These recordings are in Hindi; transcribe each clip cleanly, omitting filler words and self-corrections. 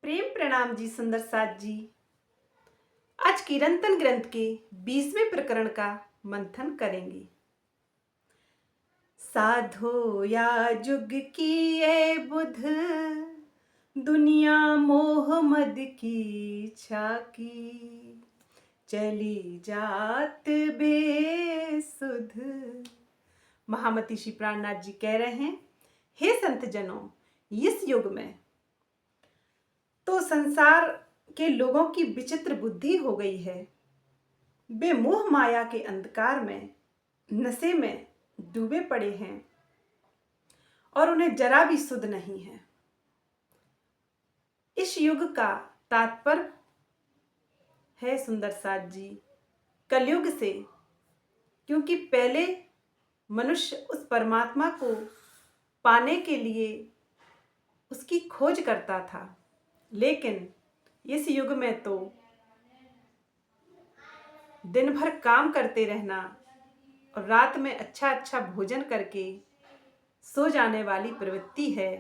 प्रेम प्रणाम जी सुंदर साथ जी। आज कीर्तन ग्रंथ के 20वें प्रकरण का मंथन करेंगे। साधो या जुग की ये बुध, दुनिया मोह मद की छाकी, चली जात बेसुध। महामती श्री प्राणनाथ जी कह रहे हैं, हे संत जनों, इस युग में तो संसार के लोगों की विचित्र बुद्धि हो गई है। वे मोह माया के अंधकार में, नशे में डूबे पड़े हैं और उन्हें जरा भी सुध नहीं है। इस युग का तात्पर्य है सुंदर साथ जी कलयुग से, क्योंकि पहले मनुष्य उस परमात्मा को पाने के लिए उसकी खोज करता था, लेकिन इस युग में तो दिन भर काम करते रहना और रात में अच्छा अच्छा भोजन करके सो जाने वाली प्रवृत्ति है।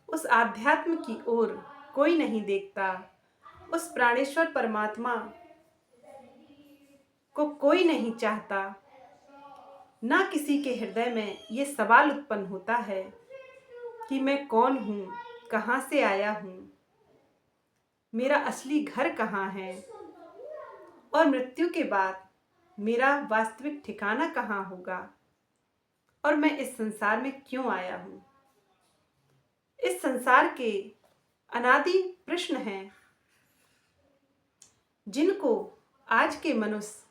उस आध्यात्म की ओर कोई नहीं देखता, उस प्राणेश्वर परमात्मा को कोई नहीं चाहता। ना किसी के हृदय में ये सवाल उत्पन्न होता है कि मैं कौन हूँ, कहाँ से आया हूँ, मेरा असली घर कहाँ है और मृत्यु के बाद मेरा वास्तविक ठिकाना कहाँ होगा और मैं इस संसार में क्यों आया हूँ। इस संसार के अनादि प्रश्न हैं जिनको आज के मनुष्य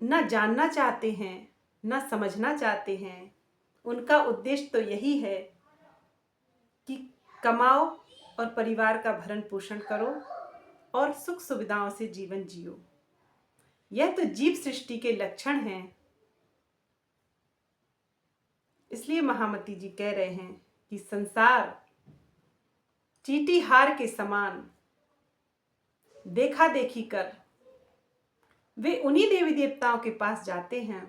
न जानना चाहते हैं, न समझना चाहते हैं। उनका उद्देश्य तो यही है कि कमाओ और परिवार का भरण पोषण करो और सुख सुविधाओं से जीवन जियो। यह तो जीव सृष्टि के लक्षण हैं। इसलिए महामती जी कह रहे हैं कि संसार चींटी हार के समान देखा देखी कर वे उन्हीं देवी देवताओं के पास जाते हैं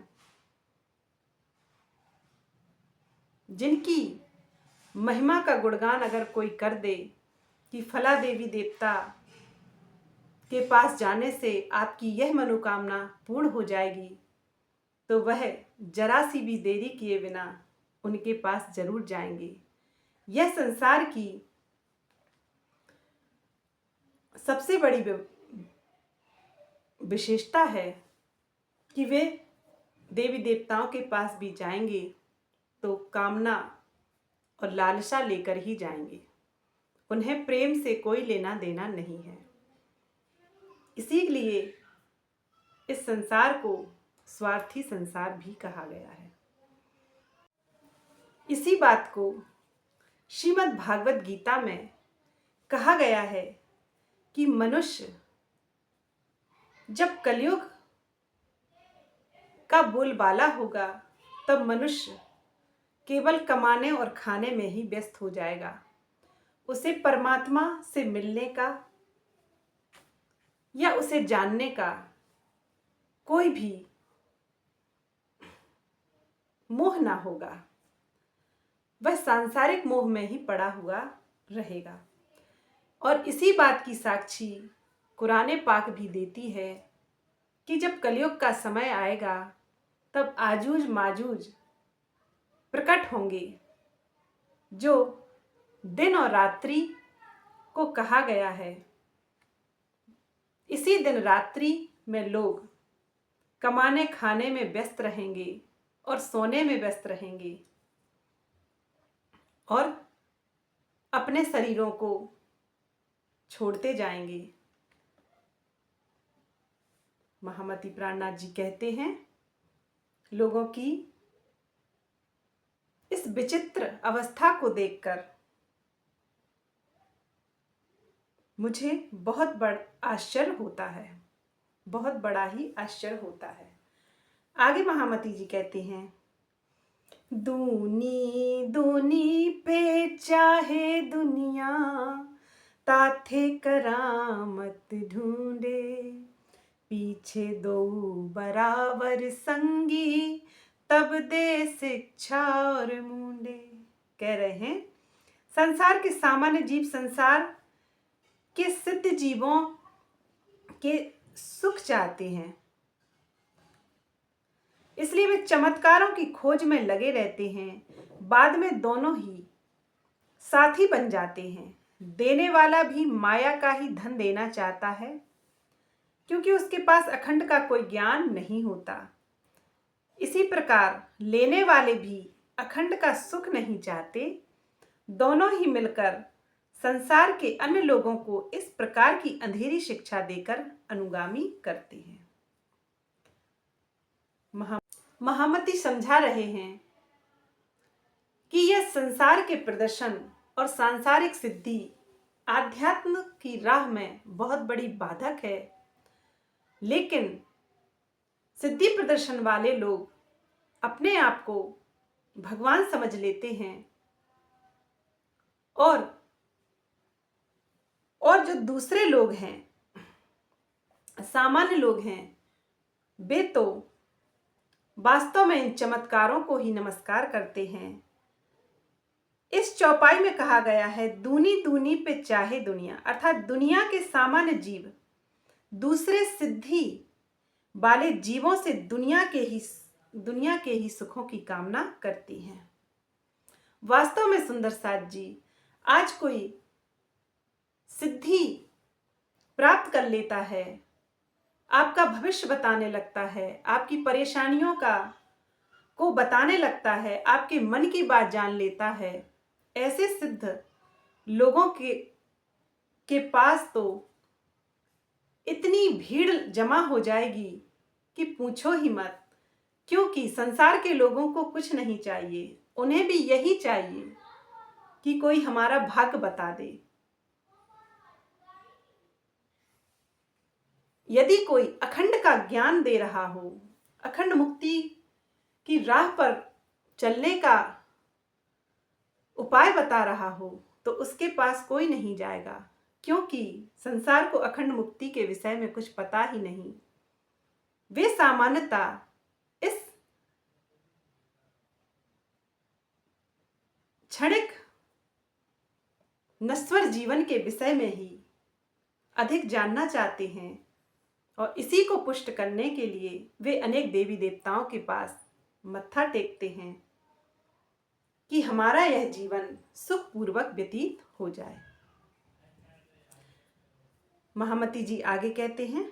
जिनकी महिमा का गुणगान अगर कोई कर दे कि फला देवी देवता के पास जाने से आपकी यह मनोकामना पूर्ण हो जाएगी, तो वह जरा सी भी देरी किए बिना उनके पास जरूर जाएंगे। यह संसार की सबसे बड़ी विशेषता है कि वे देवी देवताओं के पास भी जाएंगे तो कामना और लालसा लेकर ही जाएंगे। उन्हें प्रेम से कोई लेना देना नहीं है। इसीलिए इस संसार को स्वार्थी संसार भी कहा गया है। इसी बात को श्रीमद् भागवत गीता में कहा गया है कि मनुष्य जब कलयुग का बोलबाला होगा तब मनुष्य केवल कमाने और खाने में ही व्यस्त हो जाएगा। उसे परमात्मा से मिलने का या उसे जानने का कोई भी मोह ना होगा। वह सांसारिक मोह में ही पड़ा हुआ रहेगा। और इसी बात की साक्षी कुरान पाक भी देती है कि जब कलयुग का समय आएगा तब आजूज माजूज प्रकट होंगे, जो दिन और रात्रि को कहा गया है। इसी दिन रात्रि में लोग कमाने खाने में व्यस्त रहेंगे और सोने में व्यस्त रहेंगे और अपने शरीरों को छोड़ते जाएंगे। महामती प्राणनाथ जी कहते हैं, लोगों की इस विचित्र अवस्था को देखकर मुझे बहुत बड़ा आश्चर्य होता है, बहुत बड़ा ही आश्चर्य होता है। आगे महामती जी कहते हैं, दूनी दूनी पे चाहे दुनिया, ताथे करामत ढूंढे, पीछे दो बराबर संगी, तब दे शिक्षा और मूंडे। कह रहे हैं, संसार के सामान्य जीव संसार के सिद्ध जीवों के सुख चाहते हैं, इसलिए वे चमत्कारों की खोज में लगे रहते हैं। बाद में दोनों ही साथी बन जाते हैं। देने वाला भी माया का ही धन देना चाहता है, क्योंकि उसके पास अखंड का कोई ज्ञान नहीं होता। इसी प्रकार लेने वाले भी अखंड का सुख नहीं चाहते। दोनों ही मिलकर संसार के अन्य लोगों को इस प्रकार की अंधेरी शिक्षा देकर अनुगामी करते हैं। महामती समझा रहे हैं कि यह संसार के प्रदर्शन और सांसारिक सिद्धि आध्यात्म की राह में बहुत बड़ी बाधक है, लेकिन सिद्धि प्रदर्शन वाले लोग अपने आप को भगवान समझ लेते हैं और जो दूसरे लोग हैं, सामान्य लोग हैं, वे तो वास्तव में इन चमत्कारों को ही नमस्कार करते हैं। इस चौपाई में कहा गया है, दूनी दूनी पे चाहे दुनिया, अर्थात दुनिया के सामान्य जीव दूसरे सिद्धि वाले जीवों से दुनिया के ही सुखों की कामना करती हैं। वास्तव में सुंदर साथ जी, आज कोई सिद्धि प्राप्त कर लेता है, आपका भविष्य बताने लगता है, आपकी परेशानियों को बताने लगता है, आपके मन की बात जान लेता है। ऐसे सिद्ध लोगों के पास तो इतनी भीड़ जमा हो जाएगी कि पूछो ही मत, क्योंकि संसार के लोगों को कुछ नहीं चाहिए, उन्हें भी यही चाहिए कि कोई हमारा भाग्य बता दे। यदि कोई अखंड का ज्ञान दे रहा हो, अखंड मुक्ति की राह पर चलने का उपाय बता रहा हो, तो उसके पास कोई नहीं जाएगा, क्योंकि संसार को अखंड मुक्ति के विषय में कुछ पता ही नहीं। वे सामान्यता इस क्षणिक नश्वर जीवन के विषय में ही अधिक जानना चाहते हैं, और इसी को पुष्ट करने के लिए वे अनेक देवी देवताओं के पास मत्था टेकते हैं कि हमारा यह जीवन सुखपूर्वक व्यतीत हो जाए। महामती जी आगे कहते हैं,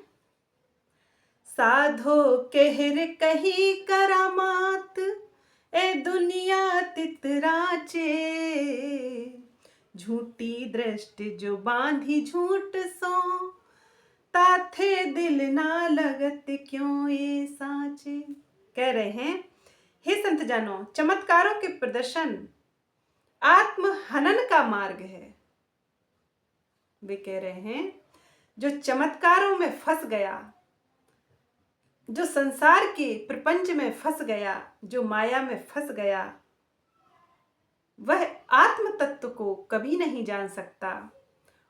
साधो कहर कही करामात, ए दुनिया तितराचे, झूठी दृष्टि जो बांधी झूठ सो, ताथे दिल ना लगत क्यों ये साचे। कह रहे हैं, हे संत जनों, चमत्कारों के प्रदर्शन आत्म हनन का मार्ग है। वे कह रहे हैं, जो चमत्कारों में फंस गया, जो संसार के प्रपंच में फंस गया, जो माया में फंस गया, वह आत्म तत्व को कभी नहीं जान सकता।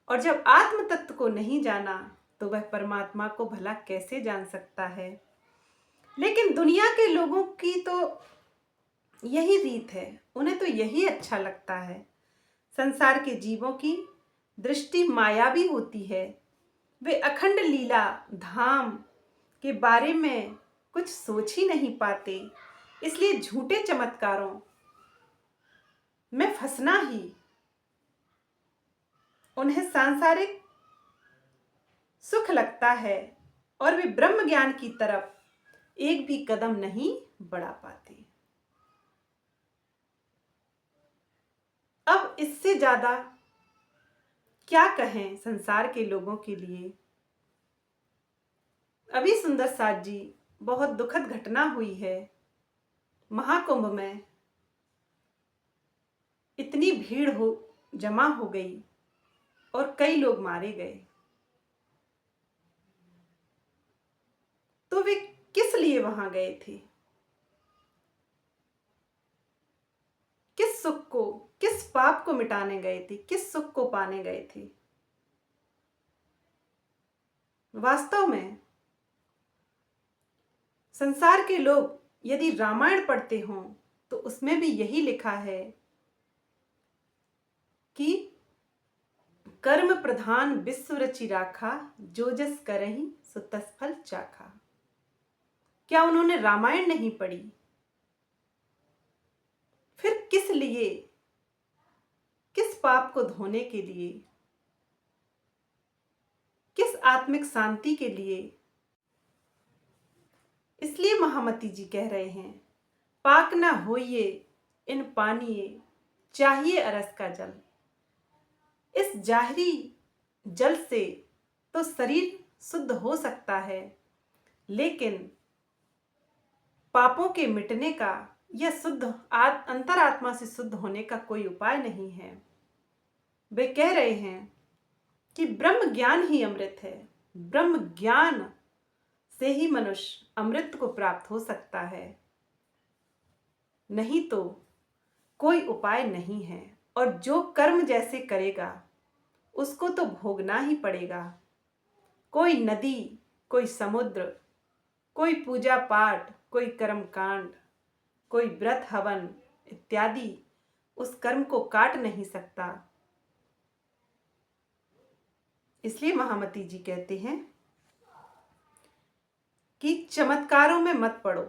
और जब आत्म तत्व को नहीं जाना, तो वह परमात्मा को भला कैसे जान सकता है। लेकिन दुनिया के लोगों की तो यही रीत है, उन्हें तो यही अच्छा लगता है। संसार के जीवों की दृष्टि मायावी होती है। वे अखंड लीला धाम के बारे में कुछ सोच ही नहीं पाते, इसलिए झूठे चमत्कारों में फंसना ही उन्हें सांसारिक सुख लगता है, और वे ब्रह्म ज्ञान की तरफ एक भी कदम नहीं बढ़ा पाते। अब इससे ज्यादा क्या कहें संसार के लोगों के लिए। अभी सुंदर साथ जी, बहुत दुखद घटना हुई है। महाकुंभ में इतनी भीड़ जमा हो गई और कई लोग मारे गए, तो वे किस लिए वहां गए थे? किस सुख को, किस पाप को मिटाने गए थे? किस सुख को पाने गए थे? वास्तव में संसार के लोग यदि रामायण पढ़ते हों, तो उसमें भी यही लिखा है कि कर्म प्रधान विश्व रचि राखा, जो जस करहि सो तस फल चाखा। क्या उन्होंने रामायण नहीं पढ़ी? फिर किस लिए, किस पाप को धोने के लिए, किस आत्मिक शांति के लिए? इसलिए महामती जी कह रहे हैं, पाक ना होइए इन पानिए, चाहिए अरस का जल। इस जाहरी जल से तो शरीर शुद्ध हो सकता है, लेकिन पापों के मिटने का या शुद्ध अंतरात्मा से शुद्ध होने का कोई उपाय नहीं है। वे कह रहे हैं कि ब्रह्म ज्ञान ही अमृत है। ब्रह्म ज्ञान से ही मनुष्य अमृत को प्राप्त हो सकता है, नहीं तो कोई उपाय नहीं है। और जो कर्म जैसे करेगा उसको तो भोगना ही पड़ेगा। कोई नदी, कोई समुद्र, कोई पूजा पाठ, कोई कर्म कांड, कोई व्रत हवन इत्यादि उस कर्म को काट नहीं सकता। इसलिए महामती जी कहते हैं कि चमत्कारों में मत पड़ो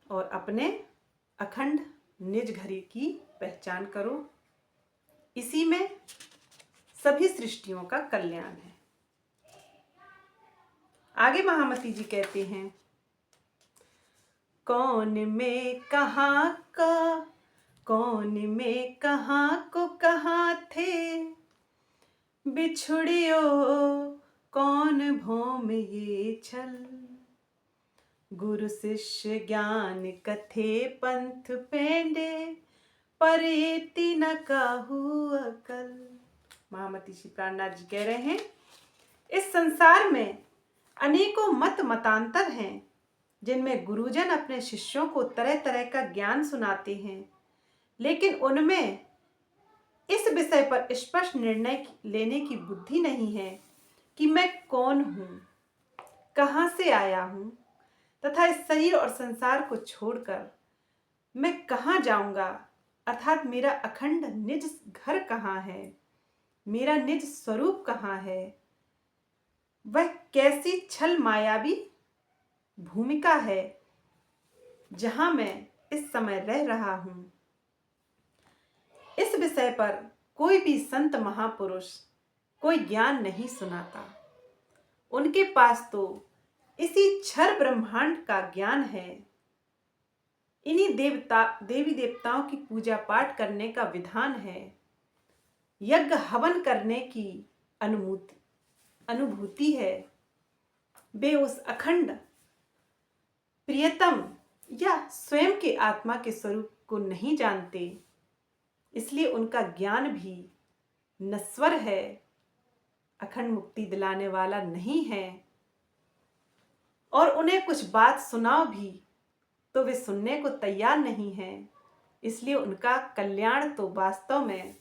और अपने अखंड निज घरी की पहचान करो। इसी में सभी सृष्टियों का कल्याण है। आगे महामती जी कहते हैं, कौन में कहाँ का, कौन में कहाँ को कहाँ थे, बिछुड़ियो कौन भौम ये छल। गुरु शिष्य ज्ञान कथे पंथ पेंडे, परेति न काहू अकल। महामती श्री प्राणनाथ जी कह रहे हैं, इस संसार में अनेकों मत मतांतर हैं, जिनमें गुरुजन अपने शिष्यों को तरह तरह का ज्ञान सुनाते हैं, लेकिन उनमें इस विषय पर स्पष्ट निर्णय लेने की बुद्धि नहीं है कि मैं कौन हूँ, कहाँ से आया हूँ तथा इस शरीर और संसार को छोड़कर मैं कहाँ जाऊंगा, अर्थात मेरा अखंड निज घर कहाँ है, मेरा निज स्वरूप कहाँ है, वह कैसी छल मायावी भूमिका है जहां मैं इस समय रह रहा हूं। इस विषय पर कोई भी संत महापुरुष कोई ज्ञान नहीं सुनाता। उनके पास तो इसी क्षर ब्रह्मांड का ज्ञान है। इन्हीं देवी देवताओं की पूजा पाठ करने का विधान है, यज्ञ हवन करने की अनुभूति है। वे उस अखंड प्रियतम या स्वयं के आत्मा के स्वरूप को नहीं जानते, इसलिए उनका ज्ञान भी नश्वर है, अखंड मुक्ति दिलाने वाला नहीं है। और उन्हें कुछ बात सुनाओ भी तो वे सुनने को तैयार नहीं हैं, इसलिए उनका कल्याण तो वास्तव में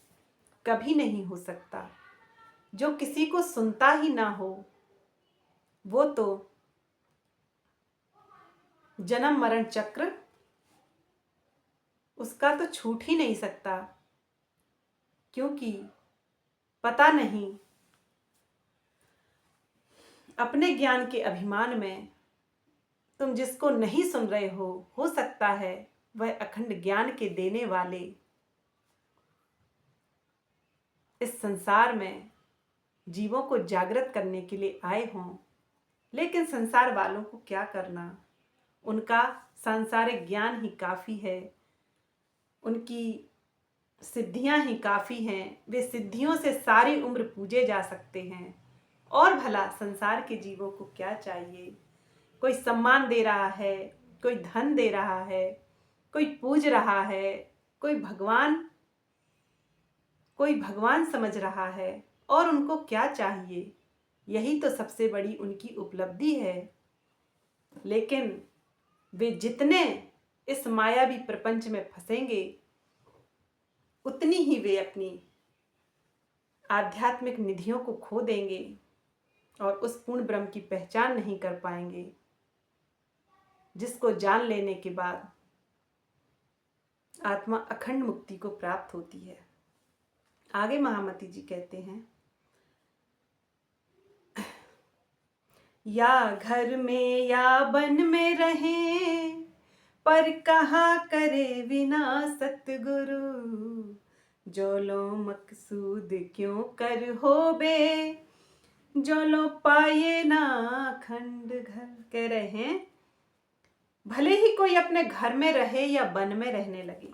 कभी नहीं हो सकता। जो किसी को सुनता ही ना हो वो तो जन्म मरण चक्र उसका तो छूट ही नहीं सकता, क्योंकि पता नहीं अपने ज्ञान के अभिमान में तुम जिसको नहीं सुन रहे हो सकता है वह अखंड ज्ञान के देने वाले इस संसार में जीवों को जागृत करने के लिए आए हों। लेकिन संसार वालों को क्या करना, उनका सांसारिक ज्ञान ही काफ़ी है, उनकी सिद्धियां ही काफ़ी हैं, वे सिद्धियों से सारी उम्र पूजे जा सकते हैं। और भला संसार के जीवों को क्या चाहिए? कोई सम्मान दे रहा है, कोई धन दे रहा है, कोई पूज रहा है, कोई भगवान समझ रहा है, और उनको क्या चाहिए? यही तो सबसे बड़ी उनकी उपलब्धि है। लेकिन वे जितने इस मायावी प्रपंच में फंसेंगे उतनी ही वे अपनी आध्यात्मिक निधियों को खो देंगे और उस पूर्ण ब्रह्म की पहचान नहीं कर पाएंगे, जिसको जान लेने के बाद आत्मा अखंड मुक्ति को प्राप्त होती है। आगे महामती जी कहते हैं, या घर में या वन में रहें, पर कहा करे बिना सतगुरु, जो लो मकसूद क्यों कर हो बे, जो लो पाए ना खंड घर। कह रहे हैं, भले ही कोई अपने घर में रहे या वन में रहने लगे,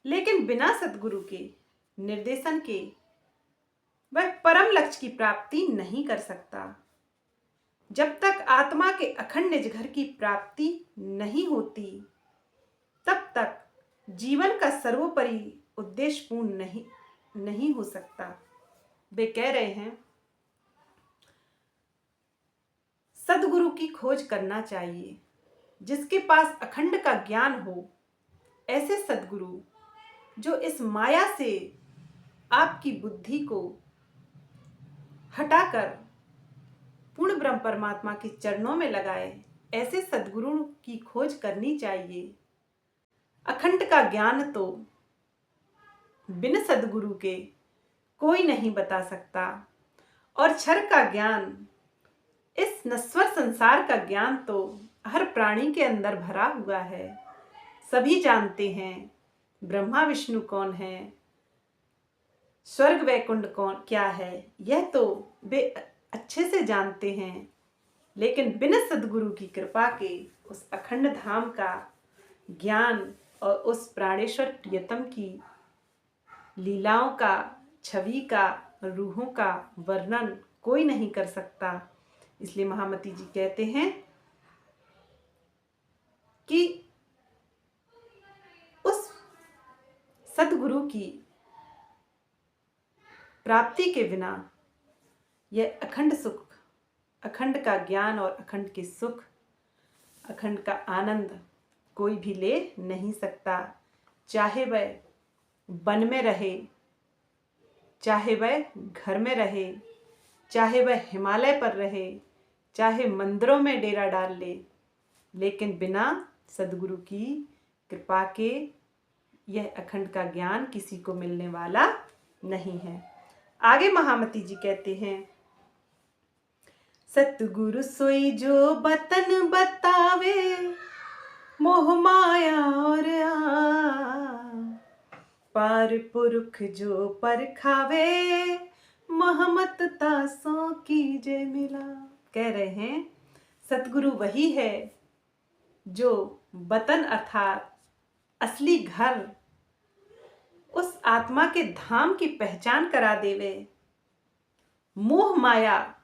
लेकिन बिना सतगुरु के निर्देशन के वह परम लक्ष्य की प्राप्ति नहीं कर सकता। जब तक आत्मा के अखंड निज घर की प्राप्ति नहीं होती, तब तक जीवन का सर्वोपरि उद्देश्य पूर्ण नहीं हो सकता। वे कह रहे हैं, सद्गुरु की खोज करना चाहिए, जिसके पास अखंड का ज्ञान हो। ऐसे सद्गुरु जो इस माया से आपकी बुद्धि को हटाकर पूर्ण ब्रह्म परमात्मा के चरणों में लगाए, ऐसे सद्गुरु की खोज करनी चाहिए। अखंड का ज्ञान तो बिन सद्गुरु के कोई नहीं बता सकता, और क्षर का ज्ञान, इस नश्वर संसार का ज्ञान तो हर प्राणी के अंदर भरा हुआ है। सभी जानते हैं ब्रह्मा विष्णु कौन है, स्वर्ग वैकुंठ कौन क्या है, यह तो वे अच्छे से जानते हैं, लेकिन बिना सद्गुरु की कृपा के उस अखंड धाम का ज्ञान और उस प्राणेश्वर प्रियतम की लीलाओं का, छवि का, रूहों का वर्णन कोई नहीं कर सकता। इसलिए महामती जी कहते हैं कि उस सद्गुरु की प्राप्ति के बिना यह अखंड सुख, अखंड का ज्ञान और अखंड के सुख, अखंड का आनंद कोई भी ले नहीं सकता। चाहे वह वन में रहे, चाहे वह घर में रहे, चाहे वह हिमालय पर रहे, चाहे मंदिरों में डेरा डाल ले, लेकिन बिना सद्गुरु की कृपा के यह अखंड का ज्ञान किसी को मिलने वाला नहीं है। आगे महामती जी कहते हैं, सतगुरु सोई जो बतन बतावे, मोह माया और पार पुरुष जो परखावे, महमत तासों की जय मिला। कह रहे हैं, सतगुरु वही है जो वतन अर्थात असली घर, उस आत्मा के धाम की पहचान करा देवे। मोह माया,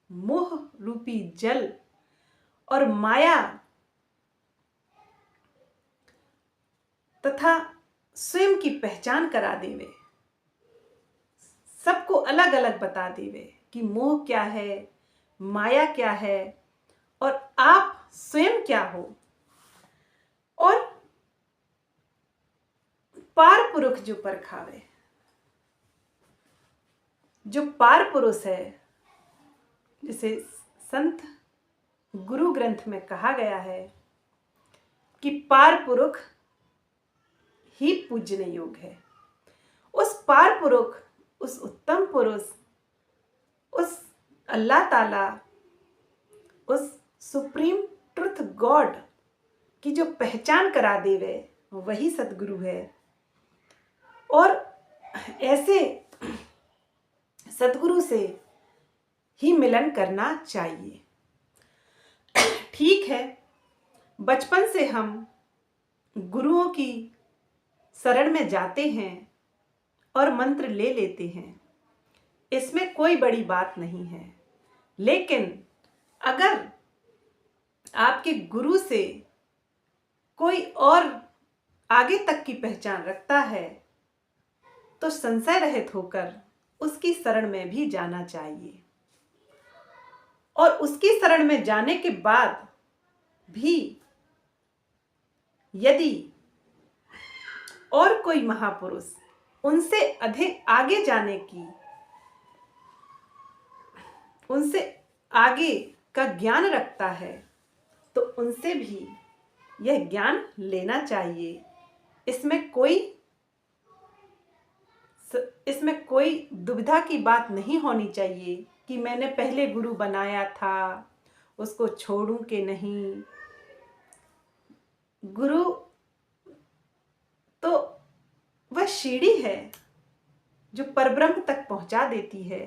मोह रूपी जल और माया तथा स्वयं की पहचान करा देवे, सबको अलग अलग बता देवे कि मोह क्या है, माया क्या है और आप स्वयं क्या हो। और पार पुरुष जो परखावे, जो पार पुरुष है, जिसे संत गुरु ग्रंथ में कहा गया है कि पार पुरुष ही पूजने योग्य है। उस पार पुरुष, उस उत्तम पुरुष, उस अल्लाह ताला, उस सुप्रीम ट्रुथ गॉड की जो पहचान करा देवे, वही सद्गुरु है। और ऐसे सद्गुरु से ही मिलन करना चाहिए। ठीक है, बचपन से हम गुरुओं की शरण में जाते हैं और मंत्र ले लेते हैं, इसमें कोई बड़ी बात नहीं है। लेकिन अगर आपके गुरु से कोई और आगे तक की पहचान रखता है, तो संशय रहित होकर उसकी शरण में भी जाना चाहिए। और उसकी शरण में जाने के बाद भी यदि और कोई महापुरुष उनसे अधिक आगे जाने की, उनसे आगे का ज्ञान रखता है, तो उनसे भी यह ज्ञान लेना चाहिए। इसमें कोई इसमें कोई दुविधा की बात नहीं होनी चाहिए कि मैंने पहले गुरु बनाया था, उसको छोड़ूं कि नहीं। गुरु तो वह सीढ़ी है जो परब्रह्म तक पहुंचा देती है,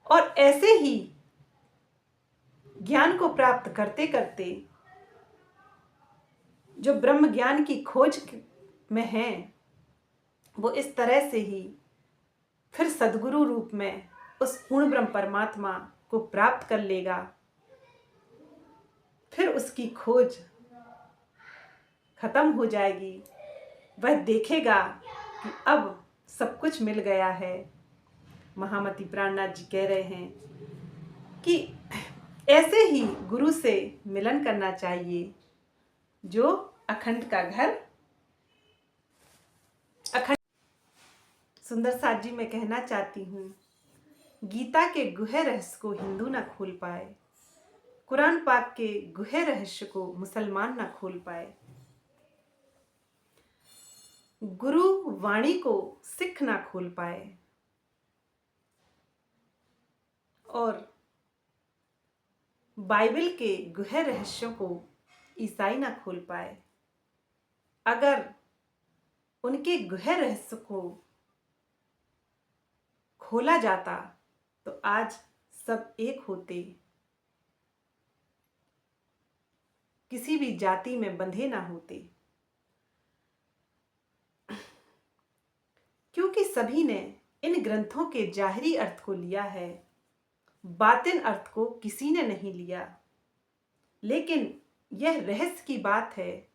और ऐसे ही ज्ञान को प्राप्त करते करते जो ब्रह्म ज्ञान की खोज में हैं, वो इस तरह से ही फिर सद्गुरु रूप में उस पूर्ण ब्रह्म परमात्मा को प्राप्त कर लेगा। फिर उसकी खोज खत्म हो जाएगी। वह देखेगा कि अब सब कुछ मिल गया है। महामती प्राणनाथ जी कह रहे हैं कि ऐसे ही गुरु से मिलन करना चाहिए जो अखंड का घर अखंड। सुंदर साथ जी, मैं कहना चाहती हूँ, गीता के गुहे रहस्य को हिंदू ना खोल पाए, कुरान पाक के गुहे रहस्य को मुसलमान ना खोल पाए, गुरु वाणी को सिख ना खोल पाए, और बाइबल के गुहे रहस्यों को ईसाई ना खोल पाए। अगर उनके गुहे रहस्य को खोला जाता तो आज सब एक होते, किसी भी जाति में बंधे ना होते, क्योंकि सभी ने इन ग्रंथों के जाहिरी अर्थ को लिया है, बातिन अर्थ को किसी ने नहीं लिया। लेकिन यह रहस्य की बात है,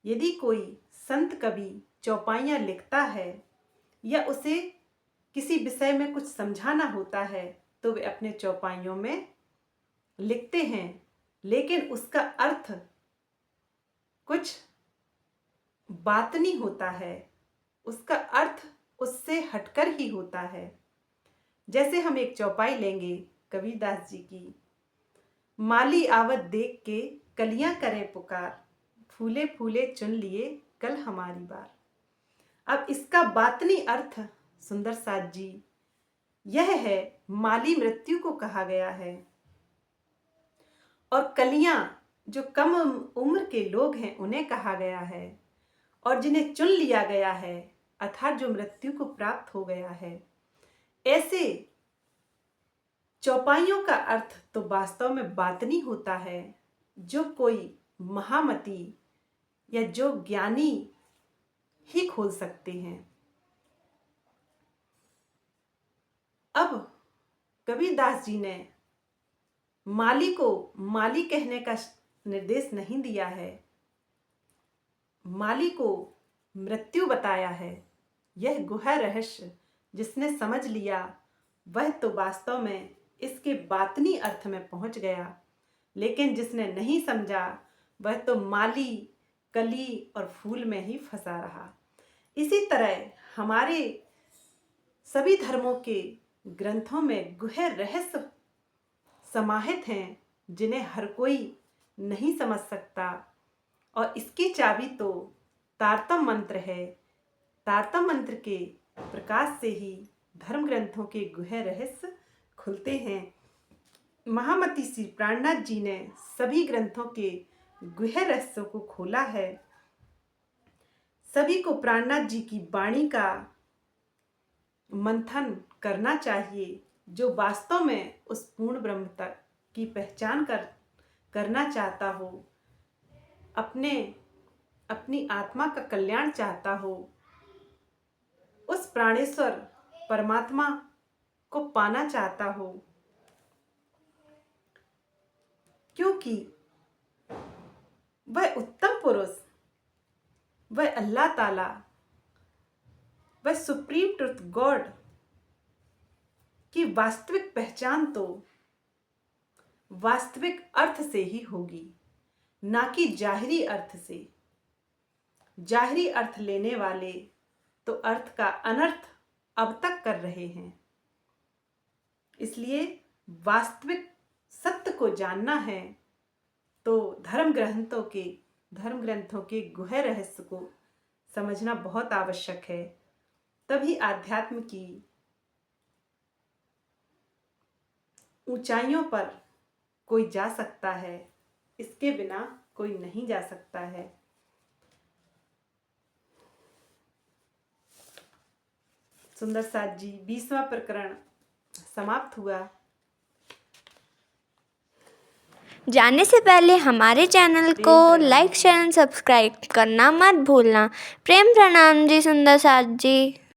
यदि कोई संत कवि चौपाइयाँ लिखता है या उसे किसी विषय में कुछ समझाना होता है तो वे अपने चौपाइयों में लिखते हैं, लेकिन उसका अर्थ कुछ बातनी होता है, उसका अर्थ उससे हटकर ही होता है। जैसे हम एक चौपाई लेंगे कबीरदास जी की, माली आवत देख के कलियां करे पुकार, फूले फूले चुन लिए कल हमारी बार। अब इसका बातनी अर्थ सुंदर साथ जी यह है, माली मृत्यु को कहा गया है, और कलियां जो कम उम्र के लोग हैं उन्हें कहा गया है, और जिन्हें चुन लिया गया है अर्थात जो मृत्यु को प्राप्त हो गया है। ऐसे चौपाइयों का अर्थ तो वास्तव में बातनी होता है, जो कोई महामती या जो ज्ञानी ही खोल सकते हैं। अब कबीरदास जी ने माली को माली कहने का निर्देश नहीं दिया है, माली को मृत्यु बताया है। यह गुहा रहस्य जिसने समझ लिया वह तो वास्तव में इसके बातनी अर्थ में पहुंच गया, लेकिन जिसने नहीं समझा वह तो माली, कली और फूल में ही फंसा रहा। इसी तरह हमारे सभी धर्मों के ग्रंथों में गुहे रहस्य समाहित हैं जिन्हें हर कोई नहीं समझ सकता, और इसकी चाबी तो तारतम मंत्र है। तारतम मंत्र के प्रकाश से ही धर्म ग्रंथों के गुहे रहस्य खुलते हैं। महामती श्री प्राणनाथ जी ने सभी ग्रंथों के गुहे रहस्यों को खोला है। सभी को प्राणनाथ जी की वाणी का मंथन करना चाहिए, जो वास्तव में उस पूर्ण ब्रह्म तक की पहचान करना चाहता हो, अपनी आत्मा का कल्याण चाहता हो, उस प्राणेश्वर परमात्मा को पाना चाहता हो, क्योंकि वह उत्तम पुरुष, वह अल्लाह ताला, वह सुप्रीम ट्रुथ गॉड की वास्तविक पहचान तो वास्तविक अर्थ से ही होगी, ना कि जाहिरी अर्थ से। जाहिरी अर्थ लेने वाले तो अर्थ का अनर्थ अब तक कर रहे हैं। इसलिए वास्तविक सत्य को जानना है तो धर्म ग्रंथों के गुहे रहस्य को समझना बहुत आवश्यक है। तभी आध्यात्म की ऊंचाइयों पर कोई जा सकता है, इसके बिना कोई नहीं जा सकता है। सुंदर साथ जी 20वां प्रकरण समाप्त हुआ। जाने से पहले हमारे चैनल को लाइक शेयर एंड सब्सक्राइब करना मत भूलना। प्रेम प्रणाम जी सुंदर साथ जी।